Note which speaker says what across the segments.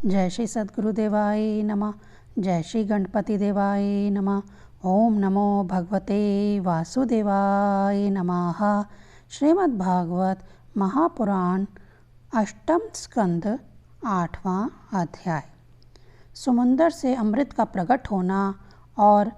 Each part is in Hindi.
Speaker 1: जय श्री सद्गुरुदेवाय नमः। जय श्री गणपति देवाय नमः। ओम नमो भगवते वासुदेवाय नमः। श्रीमद्भागवत महापुराण अष्टम स्कंद 8वां अध्याय। समुंदर से अमृत का प्रकट होना और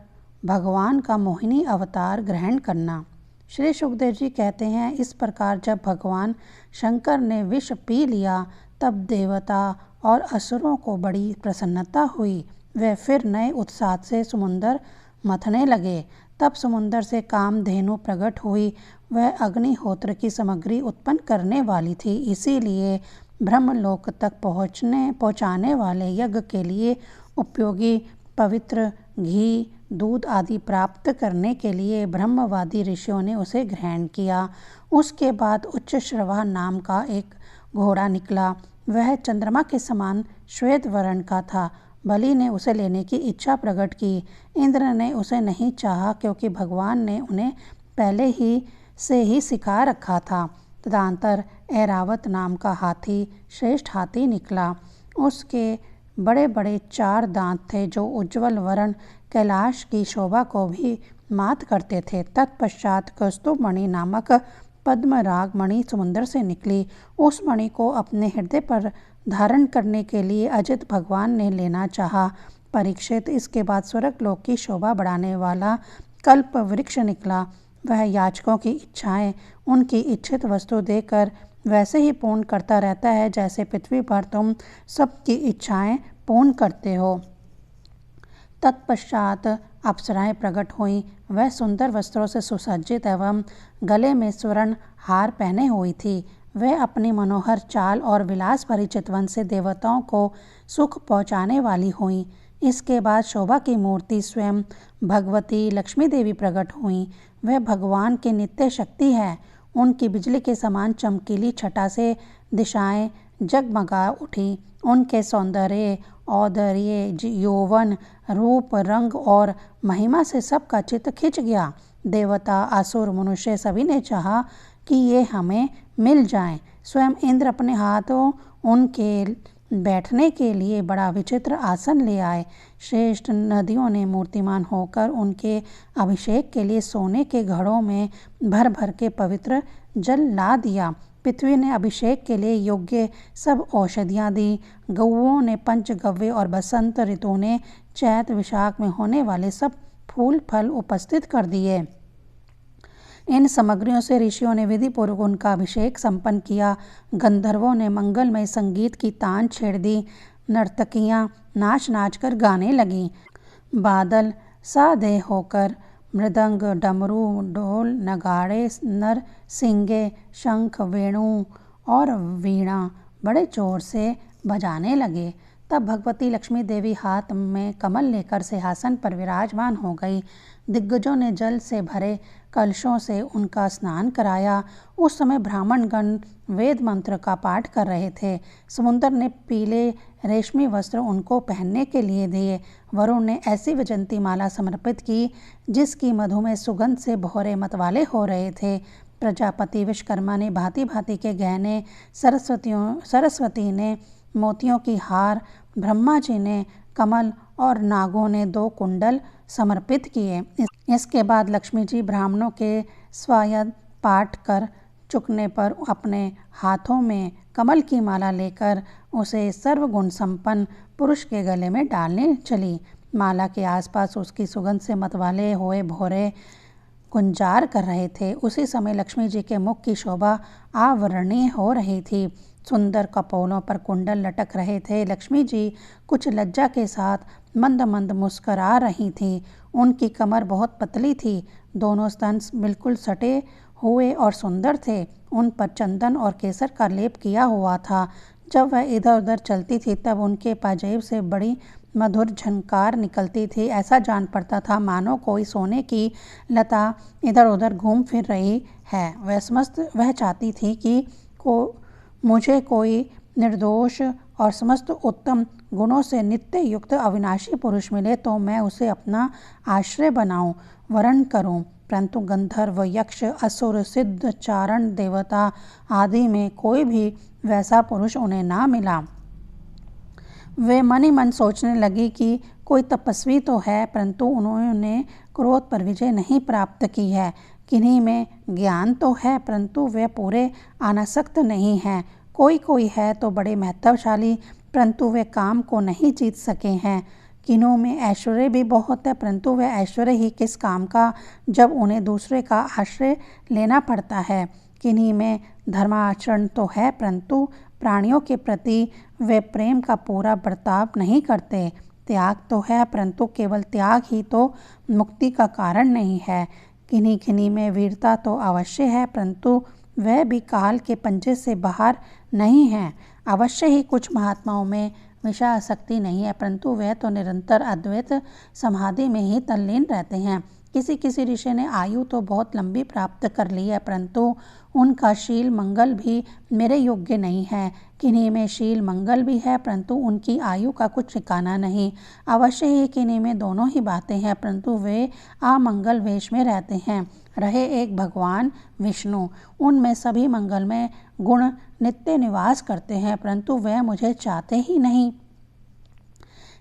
Speaker 1: भगवान का मोहिनी अवतार ग्रहण करना। श्री सुखदेव जी कहते हैं, इस प्रकार जब भगवान शंकर ने विष पी लिया तब देवता और असुरों को बड़ी प्रसन्नता हुई। वे फिर नए उत्साह से समुंदर मथने लगे। तब समुंदर से कामधेनु प्रकट हुई। वह अग्निहोत्र की सामग्री उत्पन्न करने वाली थी, इसीलिए ब्रह्मलोक तक पहुँचाने वाले यज्ञ के लिए उपयोगी पवित्र घी, दूध आदि प्राप्त करने के लिए ब्रह्मवादी ऋषियों ने उसे ग्रहण किया। उसके बाद उच्चश्रवा नाम का एक घोड़ा निकला। वह चंद्रमा के समान श्वेत वर्ण का था। बलि ने उसे लेने की इच्छा प्रकट की। इंद्र ने उसे नहीं चाहा, क्योंकि भगवान ने उन्हें पहले ही से ही सिखा रखा था। तदंतर ऐरावत नाम का हाथी श्रेष्ठ हाथी निकला। उसके बड़े बड़े 4 दांत थे, जो उज्ज्वल वर्ण कैलाश की शोभा को भी मात करते थे। तत्पश्चात कौस्तुभ मणि नामक पद्मराग मणि समुद्र से निकली। उस मणि को अपने हृदय पर धारण करने के लिए अजित भगवान ने लेना चाहा। परीक्षित, इसके बाद स्वर्गलोक की शोभा बढ़ाने वाला कल्प वृक्ष निकला। वह याचकों की इच्छाएं उनकी इच्छित वस्तु देकर वैसे ही पूर्ण करता रहता है, जैसे पृथ्वी पर तुम सबकी इच्छाएं पूर्ण करते हो। तत्पश्चात अप्सराएं प्रकट हुई। वह सुंदर वस्त्रों से सुसज्जित एवं गले में स्वर्ण हार पहने हुई थी। वह अपनी मनोहर चाल और विलास भरी चितवन से देवताओं को सुख पहुँचाने वाली हुई। इसके बाद शोभा की मूर्ति स्वयं भगवती लक्ष्मी देवी प्रकट हुई। वह भगवान की नित्य शक्ति है। उनकी बिजली के समान चमकीली छटा से दिशाएं जगमगा उठी। उनके सौंदर्य, औदर्य, यौवन, रूप, रंग और महिमा से सबका चित्त खिंच गया। देवता, असुर, मनुष्य सभी ने चाहा कि ये हमें मिल जाएं। स्वयं इंद्र अपने हाथों उनके बैठने के लिए बड़ा विचित्र आसन ले आए। श्रेष्ठ नदियों ने मूर्तिमान होकर उनके अभिषेक के लिए सोने के घड़ों में भर भर के पवित्र जल ला दिया। पृथ्वी ने अभिषेक के लिए योग्य सब औषधियाँ दी। गौओं ने पंचगव्य और बसंत ऋतु ने चैत विशाख में होने वाले सब फूल फल उपस्थित कर दिए। इन सामग्रियों से ऋषियों ने विधि पूर्वक उनका अभिषेक संपन्न किया। गंधर्वों ने मंगलमय संगीत की तान छेड़ दी। नर्तकियां नाच नाच कर गाने लगीं। बादल सादेह होकर मृदंग, डमरू, ढोल, नगाड़े, नरसिंगे, शंख, वेणु और वीणा बड़े जोर से बजाने लगे। तब भगवती लक्ष्मी देवी हाथ में कमल लेकर सिंहासन पर विराजमान हो गई। दिग्गजों ने जल से भरे कलशों से उनका स्नान कराया। उस समय ब्राह्मणगण वेद मंत्र का पाठ कर रहे थे। समुद्र ने पीले रेशमी वस्त्र उनको पहनने के लिए दिए। वरुण ने ऐसी वैजयंती माला समर्पित की, जिसकी मधुमेह सुगंध से भौरे मतवाले हो रहे थे। प्रजापति विश्वकर्मा ने भांति भांति के गहने, सरस्वती ने मोतियों की हार, ब्रह्मा जी ने कमल और नागों ने 2 कुंडल समर्पित किए। इसके बाद लक्ष्मी जी ब्राह्मणों के स्वायत्त पाठ कर चुकने पर अपने हाथों में कमल की माला लेकर उसे सर्वगुण संपन्न पुरुष के गले में डालने चली। माला के आसपास उसकी सुगंध से मतवाले हुए भौरे गुंजार कर रहे थे। उसी समय लक्ष्मी जी के मुख की शोभा अवर्णनीय हो रही थी। सुंदर कपोलों पर कुंडल लटक रहे थे। लक्ष्मी जी कुछ लज्जा के साथ मंद मंद मुस्करा रही थीं। उनकी कमर बहुत पतली थी। दोनों स्तन बिल्कुल सटे हुए और सुंदर थे। उन पर चंदन और केसर का लेप किया हुआ था। जब वह इधर उधर चलती थी तब उनके पाजेब से बड़ी मधुर झनकार निकलती थी। ऐसा जान पड़ता था मानो कोई सोने की लता इधर उधर घूम फिर रही है। वह चाहती थी कि मुझे कोई निर्दोष और समस्त उत्तम गुणों से नित्य युक्त अविनाशी पुरुष मिले तो मैं उसे अपना आश्रय बनाऊं, वरण करूं। परंतु गंधर्व, यक्ष, असुर, सिद्ध, चारण, देवता आदि में कोई भी वैसा पुरुष उन्हें ना मिला। वे मन ही मन सोचने लगी कि कोई तपस्वी तो है, परंतु उन्होंने क्रोध पर विजय नहीं प्राप्त की है। किन्हीं में ज्ञान तो है, परंतु वे पूरे अनासक्त नहीं हैं। कोई कोई है तो बड़े महत्वशाली, परंतु वे काम को नहीं जीत सके हैं। किन्हों में ऐश्वर्य भी बहुत है, परंतु वे ऐश्वर्य ही किस काम का, जब उन्हें दूसरे का आश्रय लेना पड़ता है। किन्हीं में धर्माचरण तो है, परंतु प्राणियों के प्रति वे प्रेम का पूरा बर्ताव नहीं करते। त्याग तो है, परंतु केवल त्याग ही तो मुक्ति का कारण नहीं है। किन्हीं किन्हीं में वीरता तो अवश्य है, परंतु वह भी काल के पंजे से बाहर नहीं है। अवश्य ही कुछ महात्माओं में विषयासक्ति नहीं है, परंतु वह तो निरंतर अद्वैत समाधि में ही तल्लीन रहते हैं। किसी किसी ऋषि ने आयु तो बहुत लंबी प्राप्त कर ली है, परंतु उनका शील मंगल भी मेरे योग्य नहीं है। किन्हीं में शील मंगल भी है, परंतु उनकी आयु का कुछ ठिकाना नहीं। अवश्य ही किन्हीं में दोनों ही बातें हैं, परंतु वे अमंगल वेश में रहते हैं। रहे एक भगवान विष्णु, उनमें सभी मंगलमय गुण नित्य निवास करते हैं, परंतु वह मुझे चाहते ही नहीं।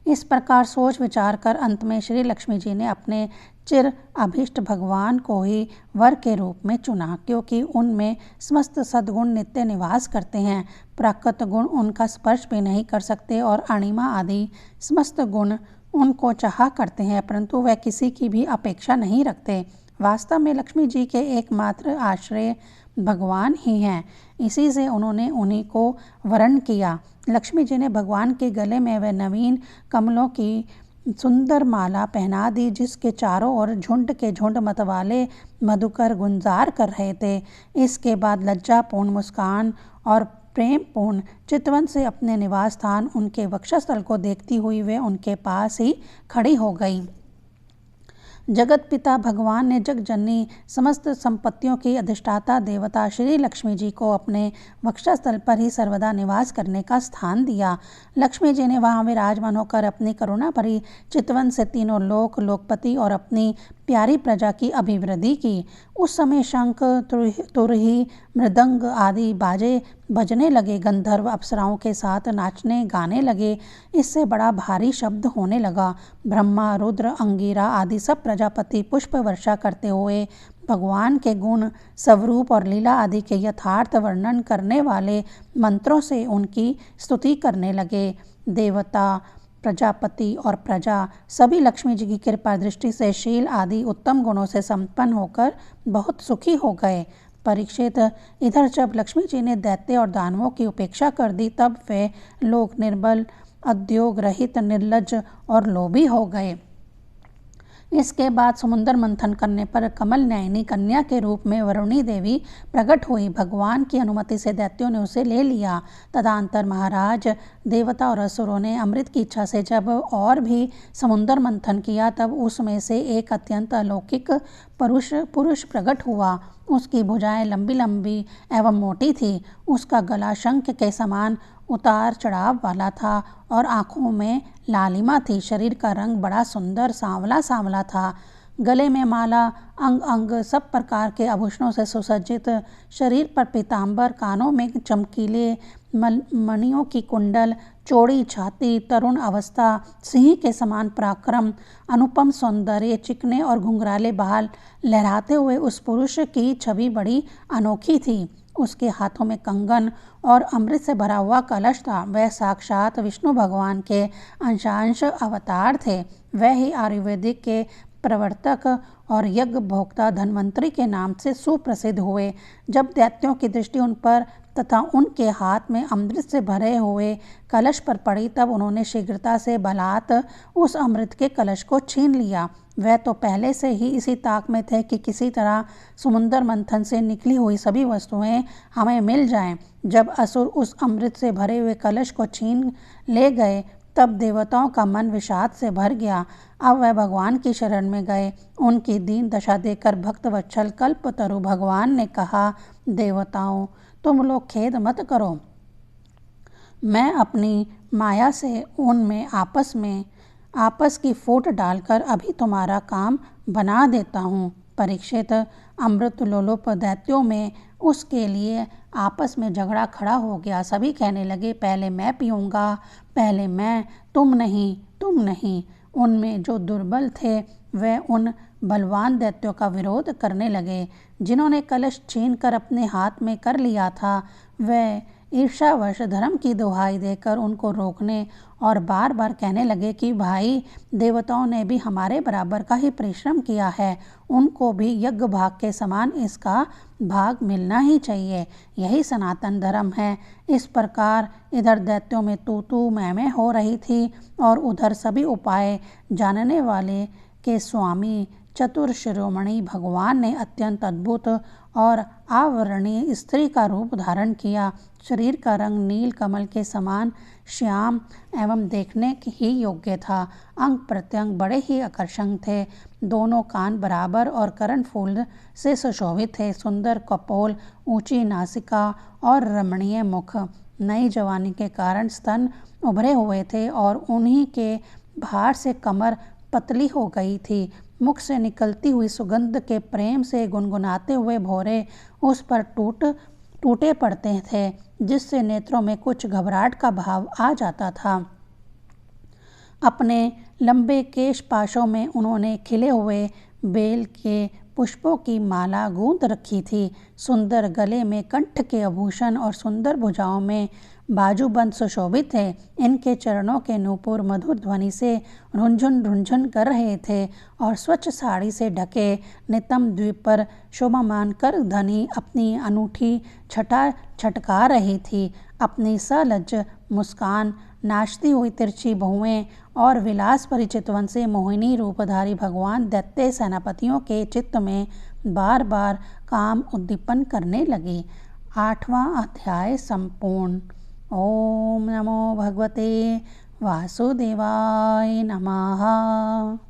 Speaker 1: इस प्रकार सोच विचार कर अंत में श्री लक्ष्मी जी ने अपने चिर अभीष्ट भगवान को ही वर के रूप में चुना, क्योंकि उनमें समस्त सद्गुण नित्य निवास करते हैं। प्राकृत गुण उनका स्पर्श भी नहीं कर सकते और अणिमा आदि समस्त गुण उनको चाहा करते हैं, परंतु वह किसी की भी अपेक्षा नहीं रखते। वास्तव में लक्ष्मी जी के एकमात्र आश्रय भगवान ही हैं। इसी से उन्होंने उन्हीं को वरण किया। लक्ष्मी जी ने भगवान के गले में वह नवीन कमलों की सुंदर माला पहना दी, जिसके चारों ओर झुंड के झुंड मतवाले मधुकर गुंजार कर रहे थे। इसके बाद लज्जापूर्ण मुस्कान और प्रेमपूर्ण चितवन से अपने निवास स्थान उनके वक्षस्थल को देखती हुई वे उनके पास ही खड़ी हो गई। जगत पिता भगवान ने जग जननी समस्त संपत्तियों की अधिष्ठाता देवता श्री लक्ष्मी जी को अपने वक्षस्थल पर ही सर्वदा निवास करने का स्थान दिया। लक्ष्मी जी ने वहाँ विराजमान होकर अपनी करुणा भरी चितवन से तीनों लोक, लोकपति और अपनी प्यारी प्रजा की अभिवृद्धि की। उस समय शंख, तुरही, मृदंग आदि बाजे बजने लगे। गंधर्व अप्सराओं के साथ नाचने गाने लगे। इससे बड़ा भारी शब्द होने लगा। ब्रह्मा, रुद्र, अंगिरा आदि सब प्रजापति पुष्प वर्षा करते हुए भगवान के गुण, स्वरूप और लीला आदि के यथार्थ वर्णन करने वाले मंत्रों से उनकी स्तुति करने लगे। देवता, प्रजापति और प्रजा सभी लक्ष्मी जी की कृपा दृष्टि से शील आदि उत्तम गुणों से संपन्न होकर बहुत सुखी हो गए। परीक्षित, इधर जब लक्ष्मी जी ने दैत्य और दानवों की उपेक्षा कर दी, तब वे लोग निर्बल, उद्योग रहित, निर्लज्ज और लोभी हो गए। इसके बाद समुद्र मंथन करने पर कमल नयनी कन्या के रूप में वरुणी देवी प्रकट हुई। भगवान की अनुमति से दैत्यों ने उसे ले लिया। तदंतर महाराज, देवता और असुरों ने अमृत की इच्छा से जब और भी समुद्र मंथन किया, तब उसमें से एक अत्यंत अलौकिक पुरुष प्रकट हुआ। उसकी भुजाएं लंबी लंबी एवं मोटी थी। उसका गला शंख के समान उतार चढ़ाव वाला था और आँखों में लालिमा थी। शरीर का रंग बड़ा सुंदर सांवला सांवला था। गले में माला, अंग अंग सब प्रकार के आभूषणों से सुसज्जित, शरीर पर पीताम्बर, कानों में चमकीले मणियों की कुंडल, चौड़ी छाती, तरुण अवस्था, सिंह के समान पराक्रम, अनुपम सौंदर्य, चिकने और घुंघराले बाल लहराते हुए उस पुरुष की छवि बड़ी अनोखी थी। उसके हाथों में कंगन और अमृत से भरा हुआ कलश था। वह साक्षात विष्णु भगवान के अंशांश अवतार थे। वह ही आयुर्वेदिक के प्रवर्तक और यज्ञ भोक्ता धन्वंतरी के नाम से सुप्रसिद्ध हुए। जब दैत्यों की दृष्टि उन पर तथा उनके हाथ में अमृत से भरे हुए कलश पर पड़ी, तब उन्होंने शीघ्रता से बलात् उस अमृत के कलश को छीन लिया। वह तो पहले से ही इसी ताक में थे कि किसी तरह समुद्र मंथन से निकली हुई सभी वस्तुएं हमें मिल जाएं। जब असुर उस अमृत से भरे हुए कलश को छीन ले गए, तब देवताओं का मन विषाद से भर गया। अब वह भगवान की शरण में गए। उनकी दीन दशा देखकर भक्त वत्सल कल्पतरु भगवान ने कहा, देवताओं, तुम लोग खेद मत करो। मैं अपनी माया से उनमें आपस की फूट डालकर अभी तुम्हारा काम बना देता हूँ। परीक्षित, अमृत लोलुप दैत्यों में उसके लिए आपस में झगड़ा खड़ा हो गया। सभी कहने लगे, पहले मैं पीऊँगा, पहले मैं, तुम नहीं, तुम नहीं। उनमें जो दुर्बल थे वे उन बलवान दैत्यों का विरोध करने लगे। जिन्होंने कलश छीनकर अपने हाथ में कर लिया था, वे ईर्ष्यावश धर्म की दुहाई देकर उनको रोकने और बार बार कहने लगे कि भाई, देवताओं ने भी हमारे बराबर का ही परिश्रम किया है, उनको भी यज्ञ भाग के समान इसका भाग मिलना ही चाहिए। यही सनातन धर्म है। इस प्रकार इधर दैत्यों में तू तू मैं हो रही थी और उधर सभी उपाय जानने वाले के स्वामी चतुर शिरोमणि भगवान ने अत्यंत अद्भुत और आवर्णीय स्त्री का रूप धारण किया। शरीर का रंग नील कमल के समान श्याम एवं देखने ही योग्य था। अंग प्रत्यंग बड़े ही आकर्षक थे। दोनों कान बराबर और कर्णफूल से सुशोभित थे। सुंदर कपोल, ऊंची नासिका और रमणीय मुख। नई जवानी के कारण स्तन उभरे हुए थे और उन्हीं के भार से कमर पतली हो गई थी। मुख से निकलती हुई सुगंध के प्रेम से गुनगुनाते हुए भौरे उस पर टूटे पड़ते थे, जिससे नेत्रों में कुछ घबराहट का भाव आ जाता था। अपने लंबे केश पाशों में उन्होंने खिले हुए बेल के पुष्पों की माला गूंथ रखी थी। सुंदर गले में कंठ के आभूषण और सुंदर भुजाओं में बाजूबंद सुशोभित थे। इनके चरणों के नूपुर मधुर ध्वनि से रुंझुन रुंझुन कर रहे थे और स्वच्छ साड़ी से ढके नितंब द्वीप पर शोभामान कर धनी अपनी अनूठी छटा छटका रही थी। अपनी सलज्ज मुस्कान, नाचती हुई तिरछी बहुएं और विलास परिचितवन से मोहिनी रूपधारी भगवान दैत्य सेनापतियों के चित्त में बार बार काम उद्दीपन करने लगी। 8वां अध्याय संपूर्ण। ओम नमो भगवते वासुदेवाय नमः।